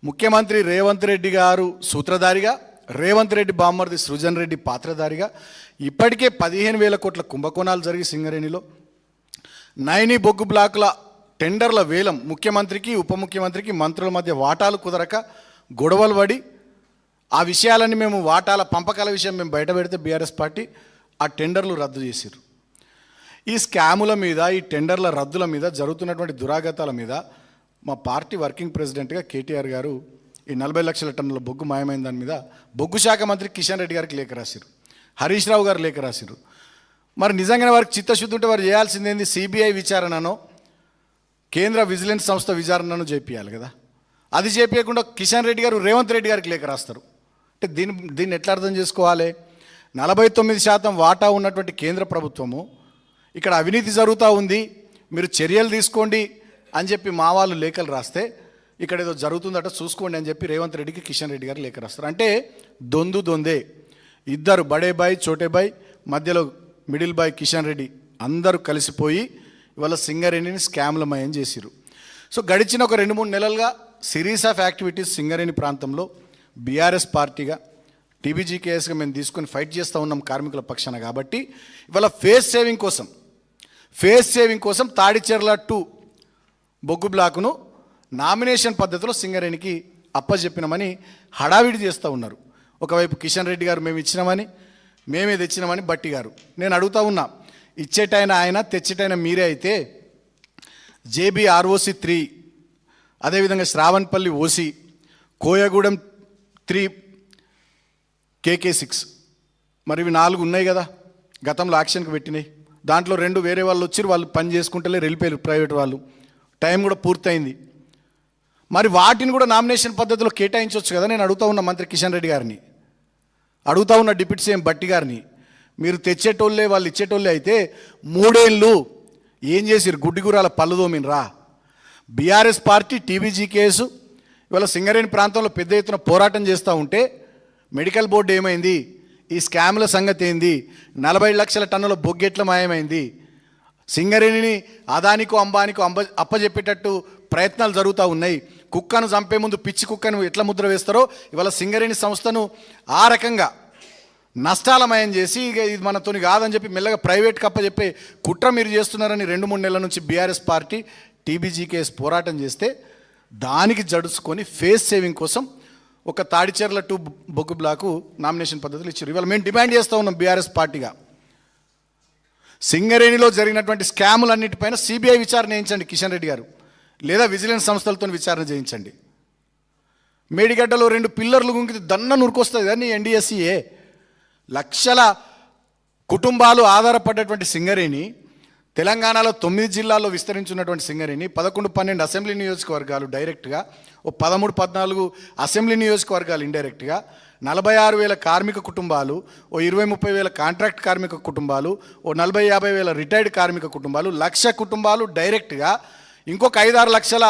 ముఖ్యమంత్రి రేవంత్ రెడ్డి గారు సూత్రధారిగా, రేవంత్ రెడ్డి బామ్మర్ది సృజన్ రెడ్డి పాత్రధారిగా ఇప్పటికే 15,000 కోట్ల కుంభకోణాలు జరిగి సింగరేణిలో నైని బొగ్గు బ్లాకుల టెండర్ల వేలం ముఖ్యమంత్రికి ఉప ముఖ్యమంత్రికి మంత్రుల మధ్య వాటాలు కుదరక గొడవలు పడి ఆ విషయాలన్నీ మేము వాటాల పంపకాల విషయం మేము బయట పెడితే బీఆర్ఎస్ పార్టీ ఆ టెండర్లు రద్దు చేశారు. ఈ స్కాముల మీద, ఈ టెండర్ల రద్దుల మీద జరుగుతున్నటువంటి దురాగతాల మీద మా పార్టీ వర్కింగ్ ప్రెసిడెంట్గా కేటీఆర్ గారు ఈ 40 లక్షల టన్నుల బొగ్గు మాయమైన దాని మీద బొగ్గు శాఖ మంత్రి కిషన్ రెడ్డి గారికి లేఖ రాశారు, హరీష్ రావు గారు లేఖ రాశారు. మరి నిజంగానే వారికి చిత్తశుద్ధి ఉంటే వారు చేయాల్సింది ఏంది? సిబిఐ విచారణనో కేంద్ర విజిలెన్స్ సంస్థ విచారణను చేపియాలి కదా. అది చేపించకుండా కిషన్ రెడ్డి గారు రేవంత్ రెడ్డి గారికి లేఖ రాస్తారు అంటే దీన్ని ఎట్లా అర్థం చేసుకోవాలి? 49% వాటా ఉన్నటువంటి కేంద్ర ప్రభుత్వము ఇక్కడ అవినీతి జరుగుతూ ఉంది, మీరు చర్యలు తీసుకోండి అని చెప్పి మా వాళ్ళు లేఖలు రాస్తే ఇక్కడ ఏదో జరుగుతుందట చూసుకోండి అని చెప్పి రేవంత్ రెడ్డికి కిషన్ రెడ్డి గారు లేఖ రాస్తారు. అంటే దొందే ఇద్దరు, బడే బాయ్ చోటే బాయ్, మధ్యలో మిడిల్ బాయ్ కిషన్ రెడ్డి అందరూ కలిసిపోయి ఇవాళ సింగరేణిని స్కామ్లమయం చేసిరు. సో గడిచిన ఒక 2-3 నెలలుగా సిరీస్ ఆఫ్ యాక్టివిటీస్ సింగరేణి ప్రాంతంలో బీఆర్ఎస్ పార్టీగా టీబీజీకేఎస్గా మేము తీసుకొని ఫైట్ చేస్తూ ఉన్నాం కార్మికుల పక్షాన. కాబట్టి ఇవాళ ఫేస్ సేవింగ్ కోసం తాడిచెర్ల 2 బొగ్గు బ్లాకును నామినేషన్ పద్ధతిలో సింగరేణికి అప్పచెప్పినామని హడావిడి చేస్తూ ఉన్నారు. ఒకవైపు కిషన్ రెడ్డి గారు మేము ఇచ్చినామని, మేమే తెచ్చినామని బట్టి గారు. నేను అడుగుతూ ఉన్నా, ఇచ్చేటైన ఆయన తెచ్చేటైన మీరే అయితే జేబీ ఆర్ఓసి 3, అదేవిధంగా శ్రావణపల్లి ఓసి, కోయగూడెం 3, కేకే 6 మరి ఇవి 4 ఉన్నాయి కదా గతంలో యాక్షన్కి పెట్టినాయి. దాంట్లో 2 వేరే వాళ్ళు వచ్చి వాళ్ళు పని చేసుకుంటలే వెళ్ళిపోయారు, ప్రైవేట్ వాళ్ళు. టైం కూడా పూర్తయింది. మరి వాటిని కూడా నామినేషన్ పద్ధతిలో కేటాయించవచ్చు కదా. నేను అడుగుతూ ఉన్న మంత్రి కిషన్ రెడ్డి గారిని, అడుగుతూ ఉన్న డిప్యూటీ సీఎం బట్టి గారిని, మీరు తెచ్చేటోళ్ళే వాళ్ళు ఇచ్చేటోళ్ళే అయితే 3 ఏళ్ళు ఏం చేసిరు? గుడ్డిగురాల పళ్ళు దోమినరా? బీఆర్ఎస్ పార్టీ టీబీజీకేఎస్ ఇవాళ సింగరేణి ప్రాంతంలో పెద్ద ఎత్తున పోరాటం చేస్తూ ఉంటే మెడికల్ బోర్డు ఏమైంది? ఈ స్కామ్ల సంగతి ఏంది? 40 లక్షల టన్నుల బొగ్గెట్ల మాయమైంది? సింగరేణిని అదానికో అంబానికో అప్పజెప్పేటట్టు ప్రయత్నాలు జరుగుతూ ఉన్నాయి. కుక్కను చంపే ముందు పిచ్చి కుక్కను ఎట్లా ముద్ర వేస్తారో ఇవాళ సింగరేణి సంస్థను ఆ రకంగా నష్టాలమయం చేసి ఇక ఇది మనతోని కాదని చెప్పి మెల్లగా ప్రైవేట్కి అప్పచెప్పే కుట్ర మీరు చేస్తున్నారని 2-3 నెలల నుంచి బీఆర్ఎస్ పార్టీ టీబీజీకేఎస్ పోరాటం చేస్తే దానికి జడుచుకొని ఫేస్ సేవింగ్ కోసం ఒక తాడిచెర్ల 2 బొగ్గు బ్లాకు నామినేషన్ పద్ధతులు ఇచ్చారు. ఇవాళ మేము డిమాండ్ చేస్తూ ఉన్నాం బీఆర్ఎస్ పార్టీగా, సింగరేణిలో జరిగినటువంటి స్కాములన్నిటిపైన సిబిఐ విచారణ చేయించండి కిషన్ రెడ్డి గారు, లేదా విజిలెన్స్ సంస్థలతో విచారణ చేయించండి. మేడిగడ్డలో 2 పిల్లర్లు గుంకితే దన్న నురుకొస్తుంది కానీ ఎన్డీఎస్సీఏ. లక్షల కుటుంబాలు ఆధారపడ్డటువంటి సింగరేణి, తెలంగాణలో 9 జిల్లాల్లో విస్తరించున్నటువంటి సింగరేణి, 11-12 అసెంబ్లీ నియోజకవర్గాలు డైరెక్ట్గా, ఓ 13-14 అసెంబ్లీ నియోజకవర్గాలు ఇండైరెక్ట్గా, 46,000 కార్మిక కుటుంబాలు, ఓ 20-30 వేల కాంట్రాక్ట్ కార్మిక కుటుంబాలు, ఓ 40-50 వేల రిటైర్డ్ కార్మిక కుటుంబాలు, 1,00,000 కుటుంబాలు డైరెక్ట్గా, ఇంకొక 5-6 లక్షల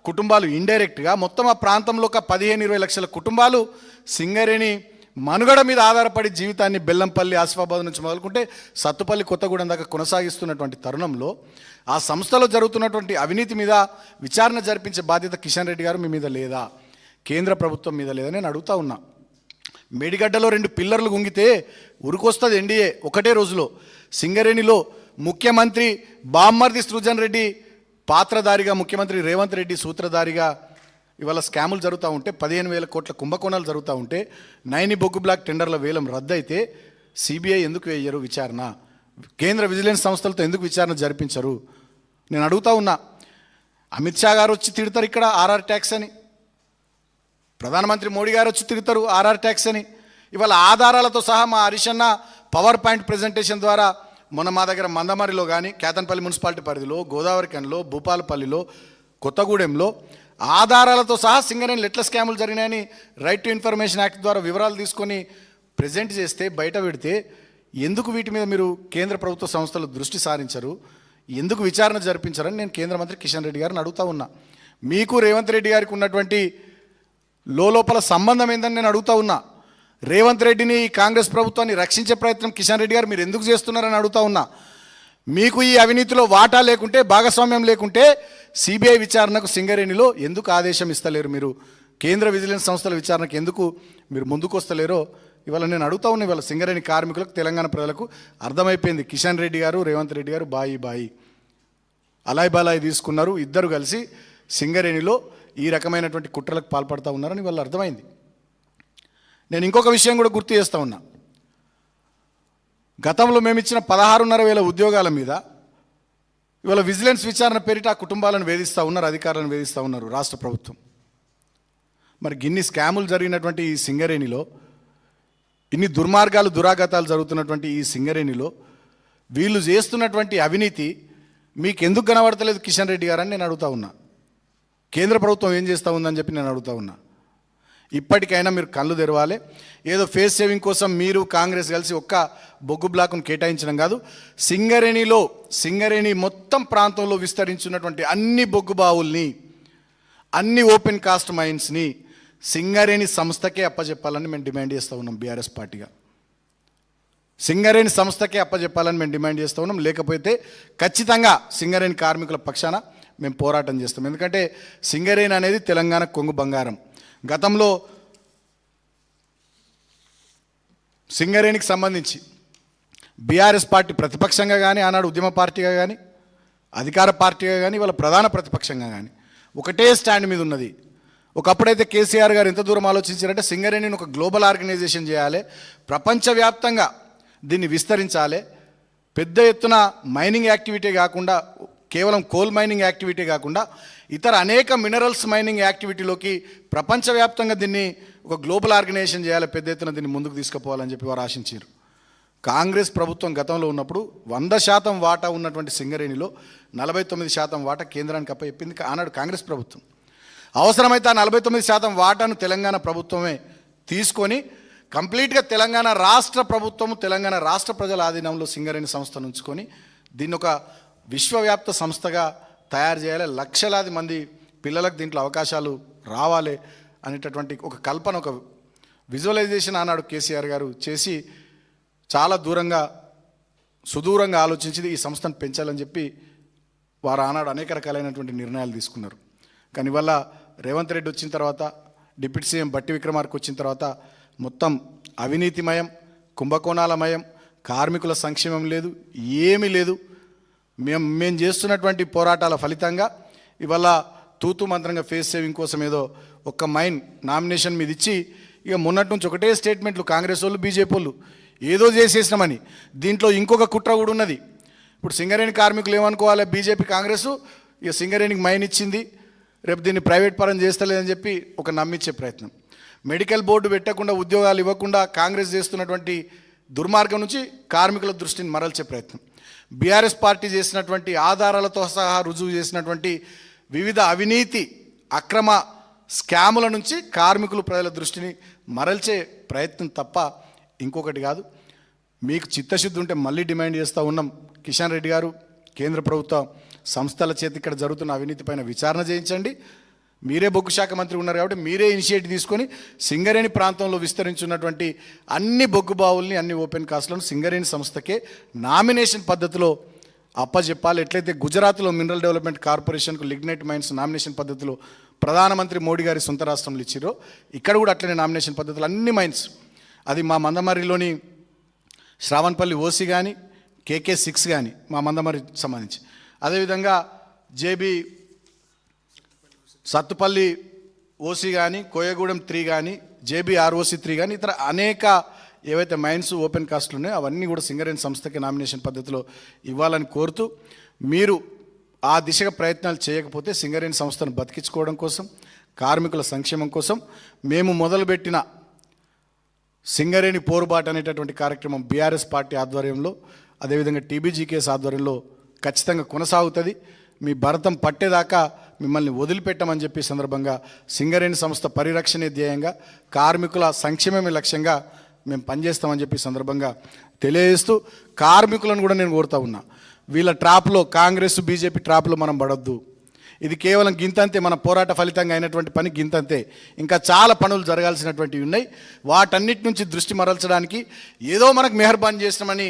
కుటుంబాలు ఇండైరెక్ట్గా, మొత్తం ఆ ప్రాంతంలో ఒక 15-20 లక్షల కుటుంబాలు సింగరేణి మనుగడ మీద ఆధారపడి జీవితాన్ని బెల్లంపల్లి, ఆసిఫాబాద్ నుంచి మొదలుకుంటే సత్తుపల్లి, కొత్తగూడెం దాకా కొనసాగిస్తున్నటువంటి తరుణంలో ఆ సంస్థలో జరుగుతున్నటువంటి అవినీతి మీద విచారణ జరిపించే బాధ్యత కిషన్ రెడ్డి గారు మీ మీద లేదా? కేంద్ర ప్రభుత్వం మీద లేదా? నేను అడుగుతా ఉన్నా. మేడిగడ్డలో 2 పిల్లర్లు గుంగితే ఉరికొస్తుంది ఎన్డీఏ ఒకటే రోజులో. సింగరేణిలో ముఖ్యమంత్రి బామ్మర్ది సృజన్ రెడ్డి పాత్రధారిగా, ముఖ్యమంత్రి రేవంత్ రెడ్డి సూత్రధారిగా ఇవాళ స్కాములు జరుగుతూ ఉంటే, 15,000 కోట్ల కుంభకోణాలు జరుగుతూ ఉంటే, నైని బొగ్గు బ్లాక్ టెండర్ల వేలం రద్దయితే సిబిఐ ఎందుకు వేయరు విచారణ? కేంద్ర విజిలెన్స్ సంస్థలతో ఎందుకు విచారణ జరిపించరు? నేను అడుగుతా ఉన్నా. అమిత్ షా గారు వచ్చి తిడతారు ఇక్కడ ఆర్ఆర్ ట్యాక్స్ అని, ప్రధానమంత్రి మోడీ గారు వచ్చి తిడతారు ఆర్ఆర్ ట్యాక్స్ అని. ఇవాళ ఆధారాలతో సహా మా హరీషన్న పవర్ పాయింట్ ప్రజెంటేషన్ ద్వారా మొన్న మా దగ్గర మందమరిలో కానీ, కేతన్పల్లి మున్సిపాలిటీ పరిధిలో, గోదావరిఖనిలో, భూపాలపల్లిలో, కొత్తగూడెంలో ఆధారాలతో సహా సింగరేణిలో ఎట్లా స్కాములు జరిగినాయని రైట్ టు ఇన్ఫర్మేషన్ యాక్ట్ ద్వారా వివరాలు తీసుకొని ప్రజెంట్ చేస్తే, బయట పెడితే ఎందుకు వీటి మీద మీరు కేంద్ర ప్రభుత్వ సంస్థలు దృష్టి సారించరు? ఎందుకు విచారణ జరిపించారని నేను కేంద్ర మంత్రి కిషన్ రెడ్డి గారిని అడుగుతా ఉన్నా. మీకు రేవంత్ రెడ్డి గారికి ఉన్నటువంటి లోపల సంబంధం ఏందని నేను అడుగుతా ఉన్నా. రేవంత్ రెడ్డిని, కాంగ్రెస్ ప్రభుత్వాన్ని రక్షించే ప్రయత్నం కిషన్ రెడ్డి గారు మీరు ఎందుకు చేస్తున్నారని అడుగుతా ఉన్నా. మీకు ఈ అవినీతిలో వాటా లేకుంటే, భాగస్వామ్యం లేకుంటే సిబిఐ విచారణకు సింగరేణిలో ఎందుకు ఆదేశం ఇస్తలేరు మీరు? కేంద్ర విజిలెన్స్ సంస్థల విచారణకు ఎందుకు మీరు ముందుకు వస్తలేరో ఇవాళ నేను అడుగుతా ఉన్నా. ఇవాళ సింగరేణి కార్మికులకు, తెలంగాణ ప్రజలకు అర్థమైపోయింది. కిషన్ రెడ్డి గారు, రేవంత్ రెడ్డి గారు బాయి అలాయ్ బాలాయి తీసుకున్నారు. ఇద్దరు కలిసి సింగరేణిలో ఈ రకమైనటువంటి కుట్రలకు పాల్పడుతూ ఉన్నారని వాళ్ళు అర్థమైంది. నేను ఇంకొక విషయం కూడా గుర్తు చేస్తూ ఉన్నా. గతంలో మేము ఇచ్చిన 16,500 ఉద్యోగాల మీద ఇవాళ విజిలెన్స్ విచారణ పేరిట ఆ కుటుంబాలను వేధిస్తూ ఉన్నారు, అధికారులను వేధిస్తూ ఉన్నారు రాష్ట్ర ప్రభుత్వం. మరి గిన్ని స్కాములు జరిగినటువంటి ఈ సింగరేణిలో, ఇన్ని దుర్మార్గాలు దురాఘాతాలు జరుగుతున్నటువంటి ఈ సింగరేణిలో వీళ్ళు చేస్తున్నటువంటి అవినీతి మీకు ఎందుకు కనబడతలేదు కిషన్ రెడ్డి గారని నేను అడుగుతా ఉన్నా. కేంద్ర ప్రభుత్వం ఏం చేస్తూ ఉందని చెప్పి నేను అడుగుతా ఉన్నా. ఇప్పటికైనా మీరు కళ్ళు తెరవాలి. ఏదో ఫేస్ సేవింగ్ కోసం మీరు కాంగ్రెస్ కలిసి ఒక్క బొగ్గు బ్లాక్ను కేటాయించడం కాదు, సింగరేణి మొత్తం ప్రాంతంలో విస్తరించున్నటువంటి అన్ని బొగ్గు బావుల్ని, అన్ని ఓపెన్ కాస్ట్ మైన్స్ని సింగరేణి సంస్థకే అప్పచెప్పాలని మేము డిమాండ్ చేస్తూ ఉన్నాం. బీఆర్ఎస్ పార్టీగా సింగరేణి సంస్థకే అప్పచెప్పాలని మేము డిమాండ్ చేస్తూ ఉన్నాం. లేకపోతే ఖచ్చితంగా సింగరేణి కార్మికుల పక్షాన మేము పోరాటం చేస్తాం. ఎందుకంటే సింగరేణి అనేది తెలంగాణ కొంగు బంగారం. గతంలో సింగరేణికి సంబంధించి బీఆర్ఎస్ పార్టీ ప్రతిపక్షంగా కానీ, ఆనాడు ఉద్యమ పార్టీగా కానీ, అధికార పార్టీగా కానీ, వాళ్ళ ప్రధాన ప్రతిపక్షంగా కానీ ఒకటే స్టాండ్ మీద ఉన్నది. ఒకప్పుడైతే కేసీఆర్ గారు ఎంత దూరం ఆలోచించారంటే సింగరేణిని ఒక గ్లోబల్ ఆర్గనైజేషన్ చేయాలి, ప్రపంచవ్యాప్తంగా దీన్ని విస్తరించాలి, పెద్ద ఎత్తున మైనింగ్ యాక్టివిటీ కాకుండా, కేవలం కోల్ మైనింగ్ యాక్టివిటీ కాకుండా ఇతర అనేక మినరల్స్ మైనింగ్ యాక్టివిటీలోకి ప్రపంచవ్యాప్తంగా దీన్ని ఒక గ్లోబల్ ఆర్గనైజేషన్ చేయాలి, పెద్ద ఎత్తున దీన్ని ముందుకు తీసుకుపోవాలని చెప్పి వారు ఆశించారు. కాంగ్రెస్ ప్రభుత్వం గతంలో ఉన్నప్పుడు 100% వాటా ఉన్నటువంటి సింగరేణిలో 49% వాటా కేంద్రానికి అప్పచెప్పింది ఆనాడు కాంగ్రెస్ ప్రభుత్వం. అవసరమైతే ఆ 49% వాటాను తెలంగాణ ప్రభుత్వమే తీసుకొని కంప్లీట్గా తెలంగాణ రాష్ట్ర ప్రభుత్వము, తెలంగాణ రాష్ట్ర ప్రజల ఆధీనంలో సింగరేణి సంస్థను ఉంచుకొని దీన్ని ఒక విశ్వవ్యాప్త సంస్థగా తయారు చేయాలి, లక్షలాది మంది పిల్లలకు దీంట్లో అవకాశాలు రావాలి అనేటటువంటి ఒక కల్పన, ఒక విజువలైజేషన్ ఆనాడు కేసీఆర్ గారు చేసి చాలా సుదూరంగా ఆలోచించి ఈ సంస్థను పెంచాలని చెప్పి వారు ఆనాడు అనేక రకాలైనటువంటి నిర్ణయాలు తీసుకున్నారు. కానీ ఇవాళ రేవంత్ రెడ్డి వచ్చిన తర్వాత, డిప్యూటీ సీఎం బట్టి విక్రమార్క వచ్చిన తర్వాత మొత్తం అవినీతిమయం, కుంభకోణాలమయం, కార్మికుల సంక్షేమం లేదు, ఏమీ లేదు. మేము చేస్తున్నటువంటి పోరాటాల ఫలితంగా ఇవాళ తూతు మంత్రంగా ఫేస్ సేవింగ్ కోసం ఏదో ఒక్క మైన్ నామినేషన్ మీద ఇచ్చి ఇక మొన్నటి నుంచి ఒకటే స్టేట్మెంట్లు కాంగ్రెస్ వాళ్ళు, బీజేపీ వాళ్ళు ఏదో చేసేసినామని. దీంట్లో ఇంకొక కుట్ర కూడా ఉన్నది. ఇప్పుడు సింగరేణి కార్మికులు ఏమనుకోవాలి, బీజేపీ కాంగ్రెస్ ఇక సింగరేణికి మైన్ ఇచ్చింది, రేపు దీన్ని ప్రైవేట్ పరం చేస్తలేదని చెప్పి ఒక నమ్మించే ప్రయత్నం. మెడికల్ బోర్డు పెట్టకుండా, ఉద్యోగాలు ఇవ్వకుండా కాంగ్రెస్ చేస్తున్నటువంటి దుర్మార్గం నుంచి కార్మికుల దృష్టిని మరల్చే ప్రయత్నం. బీఆర్ఎస్ పార్టీ చేసినటువంటి ఆధారాలతో సహా రుజువు చేసినటువంటి వివిధ అవినీతి అక్రమ స్కాముల నుంచి కార్మికులు ప్రజల దృష్టిని మరల్చే ప్రయత్నం తప్ప ఇంకొకటి కాదు. మీకు చిత్తశుద్ధి ఉంటే మళ్ళీ డిమాండ్ చేస్తూ ఉన్నాం, కిషన్ రెడ్డి గారు, కేంద్ర ప్రభుత్వ సంస్థల చేతి ఇక్కడ జరుగుతున్న అవినీతి పైన విచారణ చేయించండి. మీరే బొగ్గు శాఖ మంత్రి ఉన్నారు కాబట్టి మీరే ఇనిషియేటివ్ తీసుకొని సింగరేణి ప్రాంతంలో విస్తరించున్నటువంటి అన్ని బొగ్గు బావుల్ని, అన్ని ఓపెన్ కాస్ట్లను సింగరేణి సంస్థకే నామినేషన్ పద్ధతిలో అప్పచెప్పాలి. ఎట్లయితే గుజరాత్లో మినరల్ డెవలప్మెంట్ కార్పొరేషన్కు లిగ్నైట్ మైన్స్ నామినేషన్ పద్ధతిలో ప్రధానమంత్రి మోడీ గారి సొంత రాష్ట్రంలో ఇచ్చిరో, ఇక్కడ కూడా అట్లనే నామినేషన్ పద్ధతులు అన్ని మైన్స్, అది మా మందమర్రిలోని శ్రావణపల్లి ఓసీ కానీ, KK6 కానీ మా మందమర్రి సంబంధించి, అదేవిధంగా జేబీ సత్తుపల్లి ఓసీ కానీ, కోయగూడెం 3 కానీ, JBROC3 కానీ, ఇతర అనేక ఏవైతే మైన్స్ ఓపెన్ కాస్ట్లు ఉన్నాయో అవన్నీ కూడా సింగరేణి సంస్థకి నామినేషన్ పద్ధతిలో ఇవ్వాలని కోరుతూ, మీరు ఆ దిశగా ప్రయత్నాలు చేయకపోతే సింగరేణి సంస్థను బతికించుకోవడం కోసం, కార్మికుల సంక్షేమం కోసం మేము మొదలుపెట్టిన సింగరేణి పోరుబాటు అనేటటువంటి కార్యక్రమం బీఆర్ఎస్ పార్టీ ఆధ్వర్యంలో, అదేవిధంగా TBGKS ఆధ్వర్యంలో ఖచ్చితంగా కొనసాగుతుంది. మీ భరతం పట్టేదాకా మిమ్మల్ని వదిలిపెట్టమని చెప్పి సందర్భంగా సింగరేణి సంస్థ పరిరక్షణే ధ్యేయంగా, కార్మికుల సంక్షేమమే లక్ష్యంగా మేము పనిచేస్తామని చెప్పి సందర్భంగా తెలియజేస్తూ, కార్మికులను కూడా నేను కోరుతా ఉన్నా, వీళ్ళ ట్రాప్లో, కాంగ్రెస్ బీజేపీ ట్రాప్లో మనం పడొద్దు. ఇది కేవలం గింతంతే, మన పోరాట ఫలితంగా అయినటువంటి పని గింతంతే. ఇంకా చాలా పనులు జరగాల్సినటువంటివి ఉన్నాయి. వాటన్నిటి నుంచి దృష్టి మరల్చడానికి ఏదో మనకు మెహర్బాన్ చేసినామని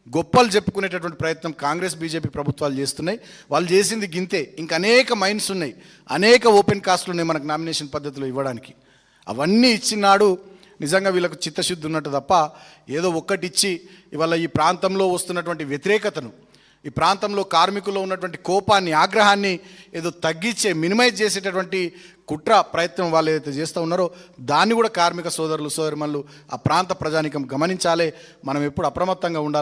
గొప్పలు చెప్పుకునేటటువంటి ప్రయత్నం కాంగ్రెస్ బీజేపీ ప్రభుత్వాలు చేస్తున్నాయి. వాళ్ళు చేసింది గింతే, ఇంకా అనేక మైండ్స్ ఉన్నాయి, అనేక ఓపెన్ కాస్ట్లు ఉన్నాయి మనకు నామినేషన్ పద్ధతిలో ఇవ్వడానికి. అవన్నీ ఇచ్చినాడు నిజంగా వీళ్ళకు చిత్తశుద్ధి ఉన్నట్టు తప్ప ఏదో ఒక్కటి ఇచ్చి ఇవాళ ఈ ప్రాంతంలో వస్తున్నటువంటి వ్యతిరేకతను, ఈ ప్రాంతంలో కార్మికుల్లో ఉన్నటువంటి కోపాన్ని, ఆగ్రహాన్ని ఏదో తగ్గించే, మినిమైజ్ చేసేటటువంటి కుట్ర ప్రయత్నం వాళ్ళు ఏదైతే చేస్తూ ఉన్నారో దాన్ని కూడా కార్మిక సోదరులు సోదరిమణులు ఆ ప్రాంత ప్రజానికం గమనించాలి. మనం ఎప్పుడు అప్రమత్తంగా ఉండాలి.